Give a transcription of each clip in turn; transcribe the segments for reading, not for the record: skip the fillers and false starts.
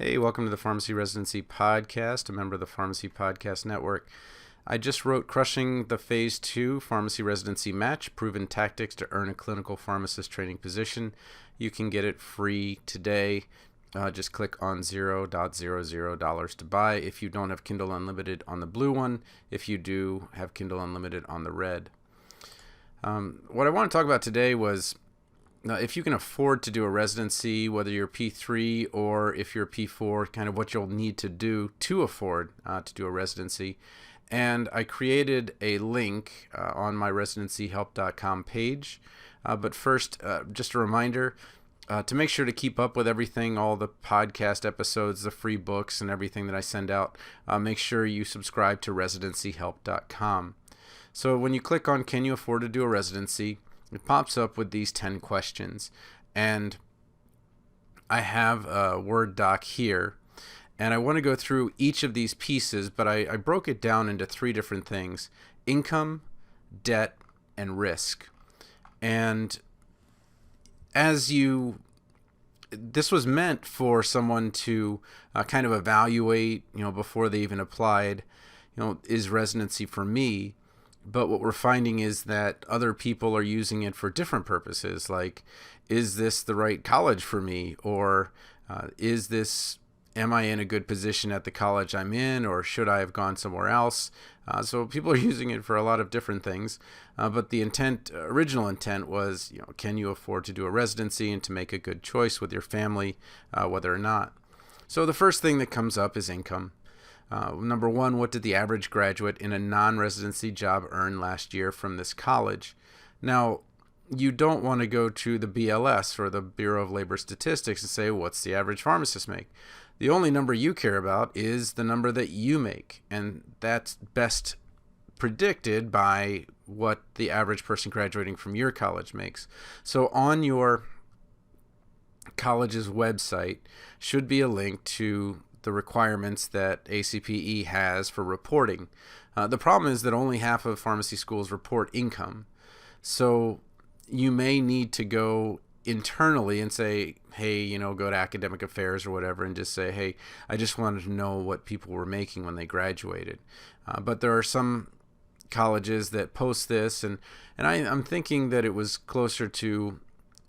Hey, welcome to the Pharmacy Residency Podcast, a member of the Pharmacy Podcast Network. I just wrote Crushing the Phase 2 Pharmacy Residency Match, Proven Tactics to Earn a Clinical Pharmacist Training Position. You can get it free today. Just click on $0.00 to buy if you don't have Kindle Unlimited on the blue one. If you do, have Kindle Unlimited on the red. What I want to talk about today was if you can afford to do a residency, whether you're P3 or if you're P4, kind of what you'll need to do to afford to do a residency. And I created a link on my residencyhelp.com page. But first, just a reminder to make sure to keep up with everything, all the podcast episodes, the free books, and everything that I send out. Make sure you subscribe to residencyhelp.com. So when you click on Can You Afford to Do a Residency, it pops up with these 10 questions, and I have a Word doc here, and I want to go through each of these pieces, but I broke it down into 3 different things: income, debt, and risk. And this was meant for someone to kind of evaluate, before they even applied, is residency for me? But what we're finding is that other people are using it for different purposes, like, is this the right college for me? Or am I in a good position at the college I'm in, or should I have gone somewhere else? So people are using it for a lot of different things. But the original intent was, can you afford to do a residency and to make a good choice with your family, whether or not? So the first thing that comes up is income. Number 1, what did the average graduate in a non-residency job earn last year from this college? Now, you don't want to go to the BLS or the Bureau of Labor Statistics and say, what's the average pharmacist make? The only number you care about is the number that you make, and that's best predicted by what the average person graduating from your college makes. So on your college's website should be a link to the requirements that ACPE has for reporting. The problem is that only half of pharmacy schools report income. So you may need to go internally and say, hey, go to academic affairs or whatever and just say, hey, I just wanted to know what people were making when they graduated. But there are some colleges that post this, and I'm thinking that it was closer to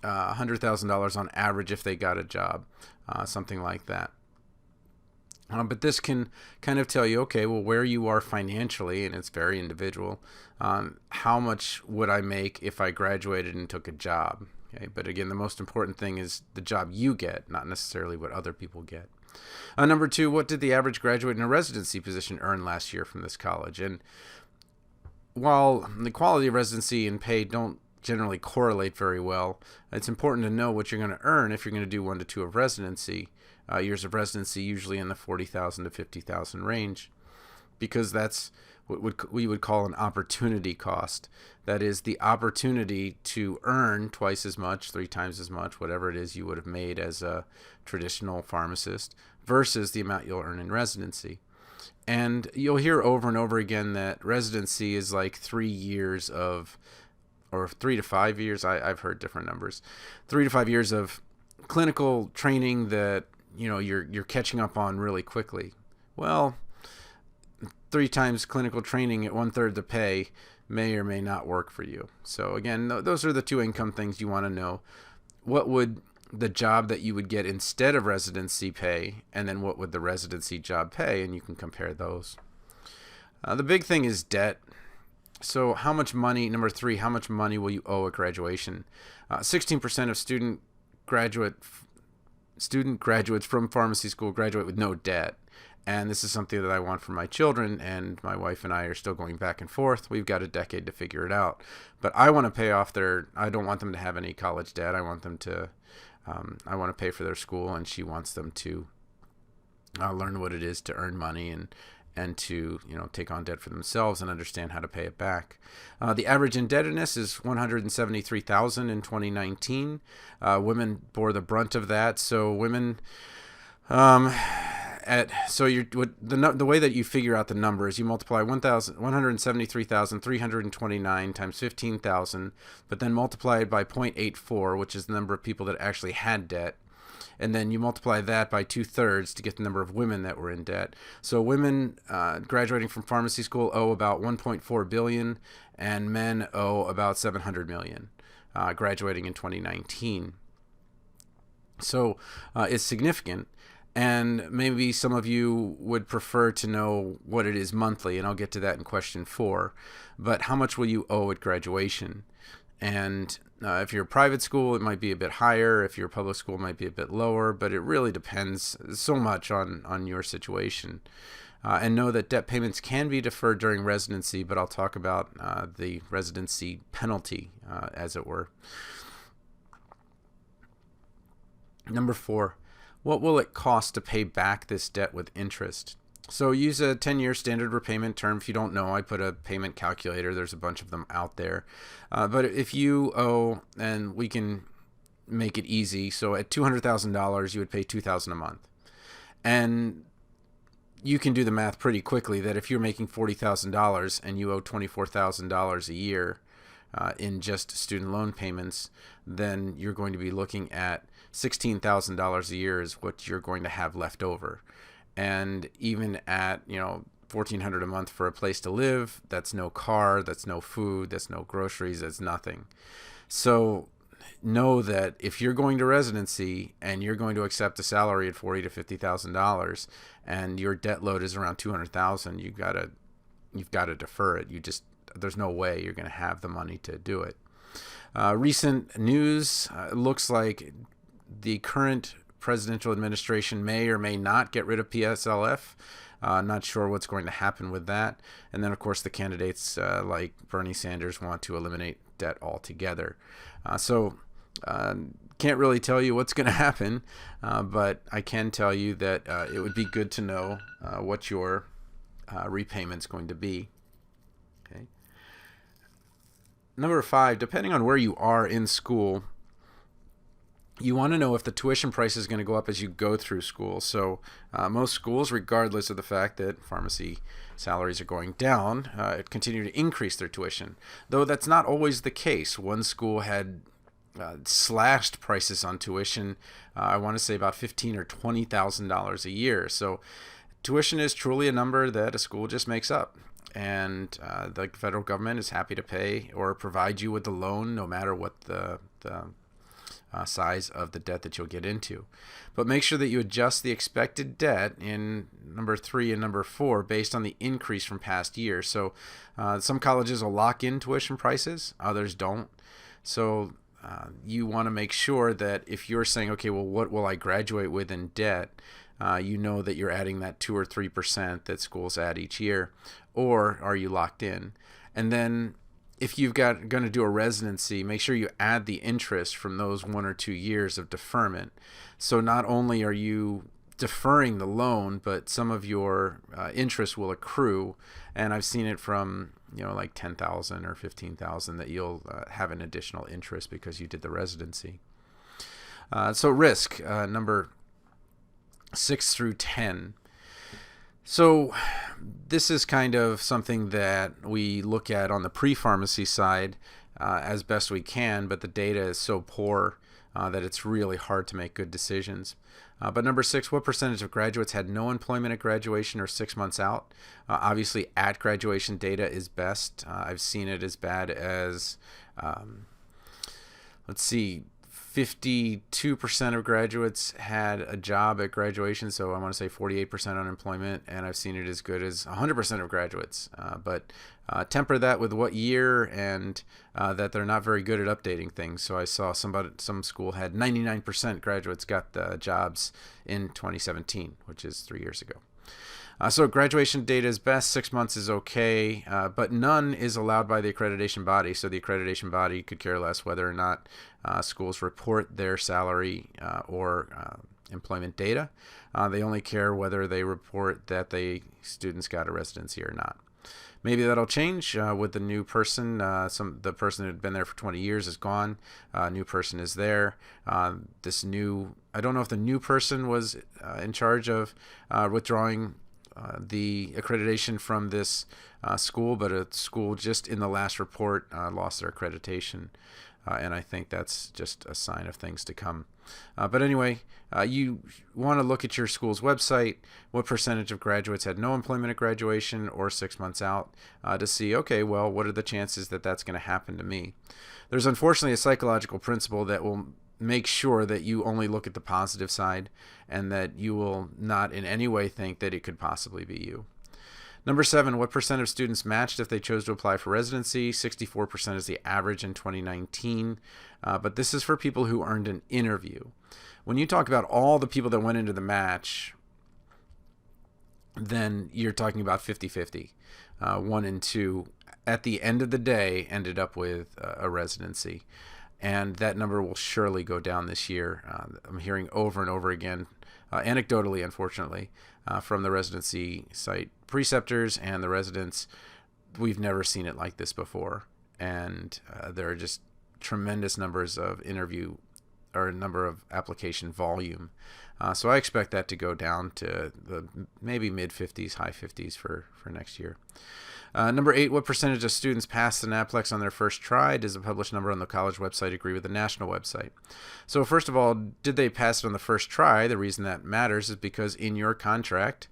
$100,000 on average if they got a job, something like that. But this can kind of tell you, okay, well, where you are financially, and it's very individual. How much would I make if I graduated and took a job? Okay, but again, the most important thing is the job you get, not necessarily what other people get. Number 2, what did the average graduate in a residency position earn last year from this college? And while the quality of residency and pay don't generally correlate very well, it's important to know what you're going to earn if you're going to do 1 to 2 of residency. Years of residency usually in the $40,000 to $50,000 range, because that's what we would call an opportunity cost. That is the opportunity to earn twice as much, 3 times as much, whatever it is you would have made as a traditional pharmacist, versus the amount you'll earn in residency. And you'll hear over and over again that residency is like 3 years of, or 3 to 5 years, I've heard different numbers, 3 to 5 years of clinical training that you're catching up on really quickly. Well, 3 times clinical training at 1/3 the pay may or may not work for you. So again, those are the 2 income things you want to know. What would the job that you would get instead of residency pay, and then what would the residency job pay, and you can compare those. The big thing is debt. So how much money, number 3, how much money will you owe at graduation? 16% of student graduates from pharmacy school graduate with no debt. And this is something that I want for my children, and my wife and I are still going back and forth. We've got a decade to figure it out. But I want to pay off I don't want them to have any college debt. I want them to, I want to pay for their school, and she wants them to learn what it is to earn money and to take on debt for themselves and understand how to pay it back. The average indebtedness is $173,000 in 2019. Women bore the brunt of that. So women, the way that you figure out the number is you multiply 173,329 times 15,000, but then multiply it by 0.84, which is the number of people that actually had debt. and then you multiply that by 2/3 to get the number of women that were in debt. So women graduating from pharmacy school owe about 1.4 billion, and men owe about 700 million, graduating in 2019. So it's significant. And maybe some of you would prefer to know what it is monthly, and I'll get to that in question 4. But how much will you owe at graduation? And if you're a private school, it might be a bit higher. If you're a public school, it might be a bit lower. But it really depends so much on your situation. And know that debt payments can be deferred during residency, but I'll talk about the residency penalty, as it were. Number 4. What will it cost to pay back this debt with interest? So use a 10-year standard repayment term. If you don't know, I put a payment calculator. There's a bunch of them out there. But if you owe, and we can make it easy, so at $200,000, you would pay $2,000 a month. And you can do the math pretty quickly that if you're making $40,000 and you owe $24,000 a year in just student loan payments, then you're going to be looking at $16,000 a year is what you're going to have left over. And even at, $1,400 a month for a place to live, that's no car, that's no food, that's no groceries, that's nothing. So know that if you're going to residency and you're going to accept a salary at $40,000 to $50,000 and your debt load is around $200,000, you've got to defer it. There's no way you're going to have the money to do it. Recent news looks like the current presidential administration may or may not get rid of PSLF. Not sure what's going to happen with that. And then, of course, the candidates like Bernie Sanders want to eliminate debt altogether. Can't really tell you what's going to happen, but I can tell you that it would be good to know what your repayment's going to be. Okay. Number 5, depending on where you are in school, you want to know if the tuition price is going to go up as you go through school. So most schools, regardless of the fact that pharmacy salaries are going down, continue to increase their tuition. Though that's not always the case. One school had slashed prices on tuition, I want to say about $15,000 or $20,000 a year. So tuition is truly a number that a school just makes up. And the federal government is happy to pay or provide you with the loan no matter what the size of the debt that you'll get into. But make sure that you adjust the expected debt in number 3 and number 4 based on the increase from past years. So some colleges will lock in tuition prices, others don't. So you want to make sure that if you're saying, okay, well, what will I graduate with in debt? You know that you're adding that 2 or 3% that schools add each year, or are you locked in? And then if you've going to do a residency, make sure you add the interest from those 1 or 2 years of deferment. So not only are you deferring the loan, but some of your interest will accrue. And I've seen it from like $10,000 or $15,000 that you'll have an additional interest because you did the residency. So risk number 6 through 10. So this is kind of something that we look at on the pre-pharmacy side as best we can, but the data is so poor that it's really hard to make good decisions. But number 6, what percentage of graduates had no employment at graduation or 6 months out? Obviously, at graduation data is best. I've seen it as bad as, 52% of graduates had a job at graduation, so I want to say 48% unemployment, and I've seen it as good as 100% of graduates. But temper that with what year and that they're not very good at updating things. So I saw some school had 99% graduates got the jobs in 2017, which is 3 years ago. So graduation data is best, 6 months is okay, but none is allowed by the accreditation body. So the accreditation body could care less whether or not schools report their salary or employment data. They only care whether they report that the students got a residency or not. Maybe that'll change with the new person. The person who had been there for 20 years is gone. New person is there. I don't know if the new person was in charge of withdrawing the accreditation from this school, but a school just in the last report lost their accreditation. And I think that's just a sign of things to come. But anyway, you want to look at your school's website, what percentage of graduates had no employment at graduation or 6 months out, to see, okay, well, what are the chances that that's going to happen to me? There's unfortunately a psychological principle that will make sure that you only look at the positive side and that you will not in any way think that it could possibly be you. Number 7, what percent of students matched if they chose to apply for residency? 64% is the average in 2019, but this is for people who earned an interview. When you talk about all the people that went into the match, then you're talking about 50-50. 1 and 2, at the end of the day, ended up with a residency. And that number will surely go down this year. I'm hearing over and over again, anecdotally, unfortunately, from the residency site preceptors and the residents, we've never seen it like this before. And there are just tremendous numbers of interview or number of application volume. So I expect that to go down to the maybe mid-50s, high 50s for next year. Number 8, what percentage of students passed the NAPLEX on their first try? Does the published number on the college website agree with the national website? So first of all, did they pass it on the first try? The reason that matters is because in your contract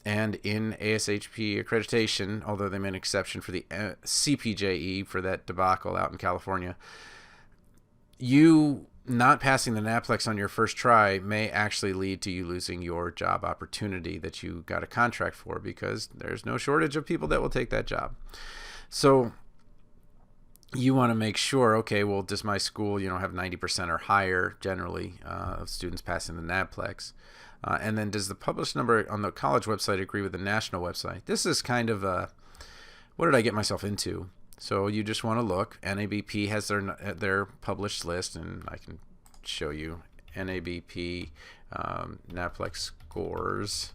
and in ASHP accreditation, although they made an exception for the CPJE for that debacle out in California, you not passing the NAPLEX on your first try may actually lead to you losing your job opportunity that you got a contract for, because there's no shortage of people that will take that job. So you want to make sure, okay, well, does my school, have 90% or higher generally of students passing the NAPLEX? And then does the published number on the college website agree with the national website? This is kind of a, what did I get myself into? So you just want to look. NABP has their published list, and I can show you NABP NAPLEX scores.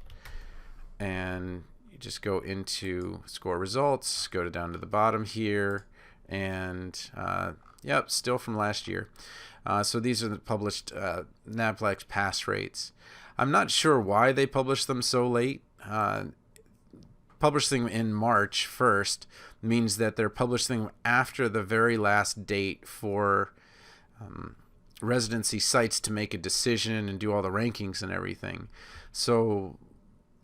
And you just go into score results, go down to the bottom here, and yep, still from last year. So these are the published NAPLEX pass rates. I'm not sure why they published them so late. Publishing in March 1st means that they're publishing after the very last date for residency sites to make a decision and do all the rankings and everything. So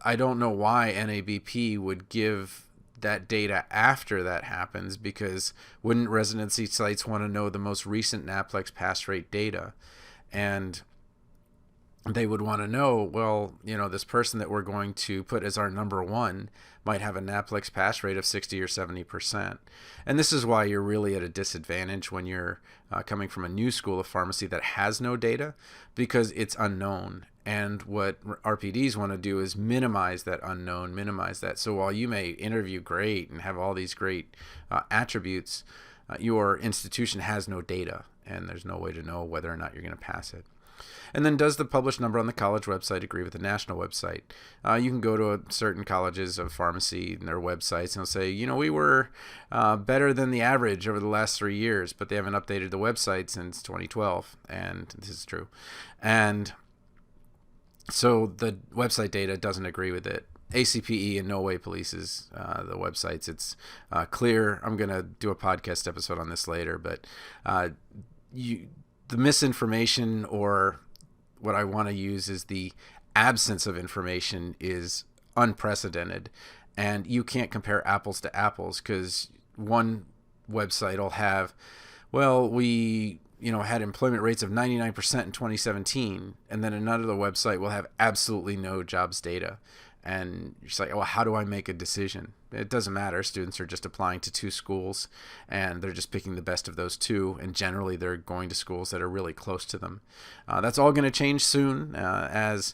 I don't know why NABP would give that data after that happens, because wouldn't residency sites want to know the most recent NAPLEX pass rate data? And they would want to know, well, this person that we're going to put as our number 1 might have a NAPLEX pass rate of 60 or 70%. And this is why you're really at a disadvantage when you're coming from a new school of pharmacy that has no data, because it's unknown. And what RPDs want to do is minimize that unknown, minimize that. So while you may interview great and have all these great attributes, your institution has no data, and there's no way to know whether or not you're going to pass it. And then does the published number on the college website agree with the national website? You can go to certain colleges of pharmacy and their websites and they'll say, we were better than the average over the last 3 years, but they haven't updated the website since 2012. And this is true. And so the website data doesn't agree with it. ACPE in no way polices the websites. It's clear. I'm going to do a podcast episode on this later, but the misinformation, or what I want to use is the absence of information, is unprecedented. And you can't compare apples to apples, because one website will have, well, we had employment rates of 99% in 2017, and then another website will have absolutely no jobs data. And you're just like, well, how do I make a decision? It doesn't matter. Students are just applying to 2 schools, and they're just picking the best of those 2. And generally, they're going to schools that are really close to them. That's all going to change soon, as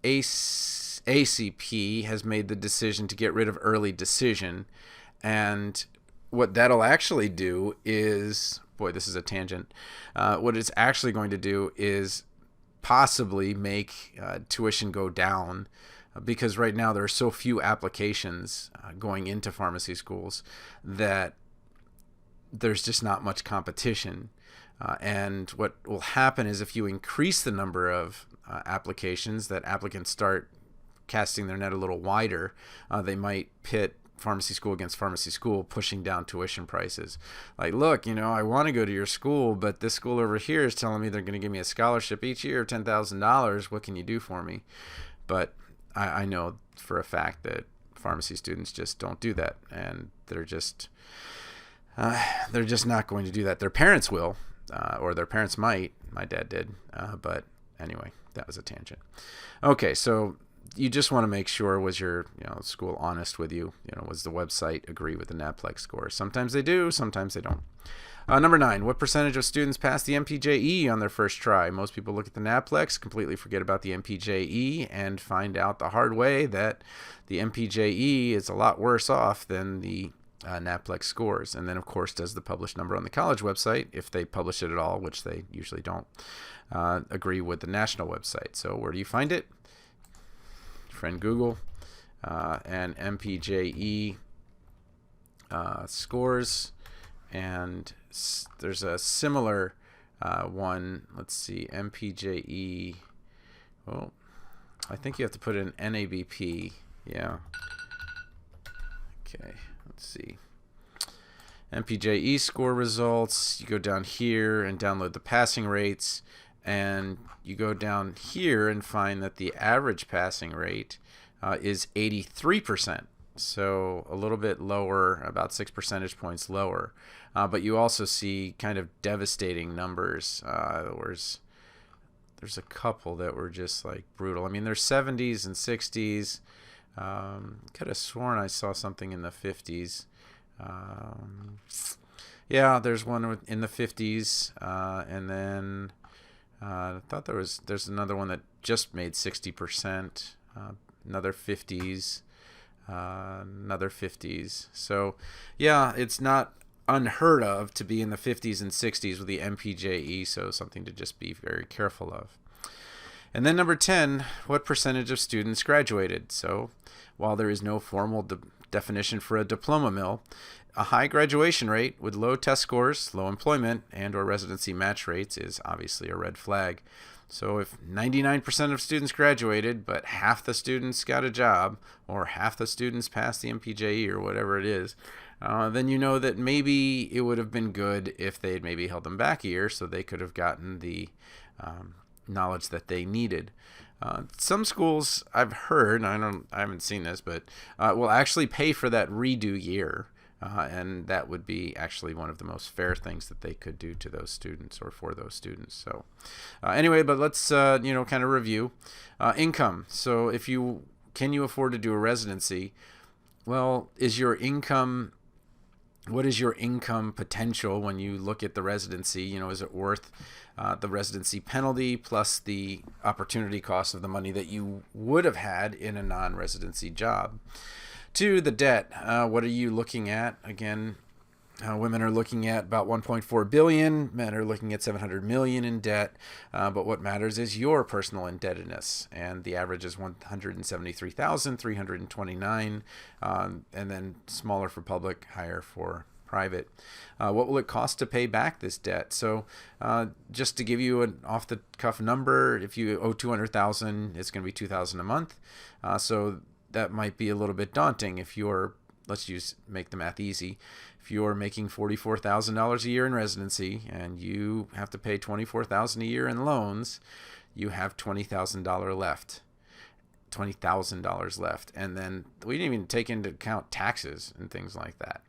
ACP has made the decision to get rid of early decision. And what that'll actually do is, boy, this is a tangent. What it's actually going to do is possibly make tuition go down, because right now there are so few applications going into pharmacy schools that there's just not much competition. And what will happen is, if you increase the number of applications, that applicants start casting their net a little wider, they might pit pharmacy school against pharmacy school, pushing down tuition prices. Like, look, I want to go to your school, but this school over here is telling me they're going to give me a scholarship each year of $10,000. What can you do for me? But I know for a fact that pharmacy students just don't do that, and they're just not going to do that. Their parents will, or their parents might. My dad did, but anyway, that was a tangent. Okay, so you just want to make sure, was your school honest with you? Was the website agree with the NAPLEX score? Sometimes they do, sometimes they don't. Number 9, what percentage of students pass the MPJE on their first try? Most people look at the NAPLEX, completely forget about the MPJE, and find out the hard way that the MPJE is a lot worse off than the NAPLEX scores. And then, of course, does the published number on the college website, if they publish it at all, which they usually don't, agree with the national website. So where do you find it? Friend Google, and MPJE scores, and there's a similar one. Let's see, MPJE. Oh, I think you have to put in NABP. Yeah. Okay, let's see. MPJE score results. You go down here and download the passing rates, and you go down here and find that the average passing rate is 83%. So a little bit lower, about 6 percentage points lower. But you also see kind of devastating numbers. There's a couple that were just like brutal. I mean, there's 70s and 60s. Could have sworn I saw something in the 50s. Yeah, there's one in the 50s, and then I thought there's another one that just made 60%, another 50s, another 50s. So yeah, it's not unheard of to be in the 50s and 60s with the MPJE, so something to just be very careful of. And then number 10, what percentage of students graduated? So while there is no formal definition for a diploma mill, a high graduation rate with low test scores, low employment, and or residency match rates is obviously a red flag. So if 99% of students graduated, but half the students got a job, or half the students passed the MPJE or whatever it is, then you know that maybe it would have been good if they had maybe held them back a year so they could have gotten the knowledge that they needed. Some schools I've heard, I haven't seen this, but will actually pay for that redo year. And that would be actually one of the most fair things that they could do to those students or for those students. So anyway, but let's kind of review income. So can you afford to do a residency? Well, what is your income potential when you look at the residency? Is it worth the residency penalty plus the opportunity cost of the money that you would have had in a non-residency job? 2, the debt. What are you looking at? Again, women are looking at about $1.4 billion. Men are looking at $700 million in debt. But what matters is your personal indebtedness, and the average is $173,329, and then smaller for public, higher for private. What will it cost to pay back this debt? So just to give you an off-the-cuff number, if you owe $200,000, it's going to be $2,000 a month. So that might be a little bit daunting if you're, make the math easy. If you're making $44,000 a year in residency and you have to pay $24,000 a year in loans, you have $20,000 left. And then we didn't even take into account taxes and things like that.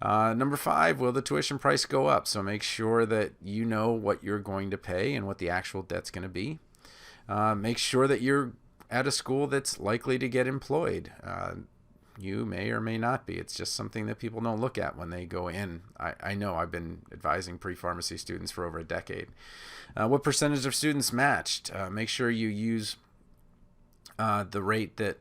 Number 5, will the tuition price go up? So make sure that you know what you're going to pay and what the actual debt's going to be. Make sure that you're at a school that's likely to get employed. You may or may not be. It's just something that people don't look at when they go in. I know I've been advising pre-pharmacy students for over a decade. What percentage of students matched? Make sure you use the rate that,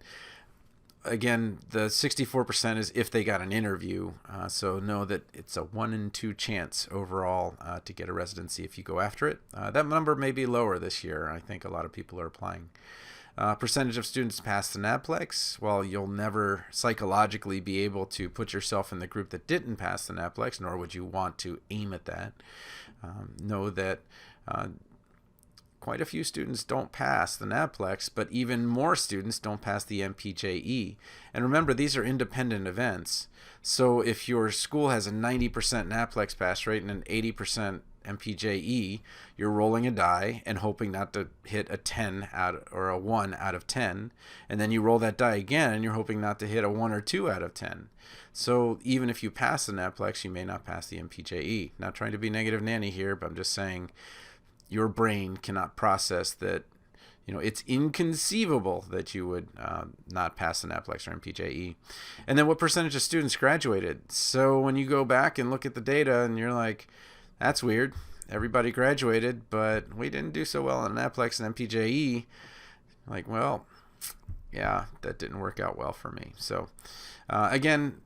again, the 64% is if they got an interview. So know that it's a 1 in 2 chance overall to get a residency if you go after it. That number may be lower this year. I think a lot of people are applying. Percentage of students pass the NAPLEX. Well, you'll never psychologically be able to put yourself in the group that didn't pass the NAPLEX, nor would you want to aim at that. Know that quite a few students don't pass the NAPLEX, but even more students don't pass the MPJE. And remember, these are independent events. So if your school has a 90% NAPLEX pass rate and an 80% MPJE, you're rolling a die and hoping not to hit a 10 out or a 1 out of 10, and then you roll that die again and you're hoping not to hit a 1 or 2 out of 10. So even if you pass the NAPLEX, you may not pass the MPJE. Not trying to be negative Nanny here, but I'm just saying your brain cannot process that. It's inconceivable that you would not pass the NAPLEX or MPJE. And then what percentage of students graduated? So when you go back and look at the data and you're like, that's weird, everybody graduated, but we didn't do so well on NAPLEX and MPJE. Like, well, yeah, that didn't work out well for me. So again,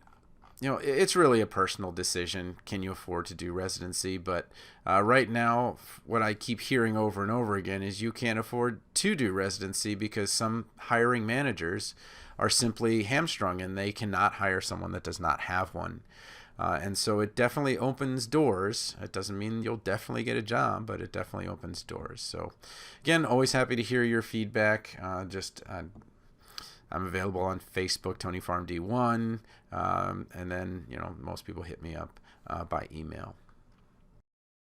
it's really a personal decision. Can you afford to do residency? But right now, what I keep hearing over and over again is you can't afford to do residency because some hiring managers are simply hamstrung and they cannot hire someone that does not have one. And so it definitely opens doors. It doesn't mean you'll definitely get a job, but it definitely opens doors. So again, always happy to hear your feedback. I'm available on Facebook, TonyFarmD1, and then most people hit me up by email.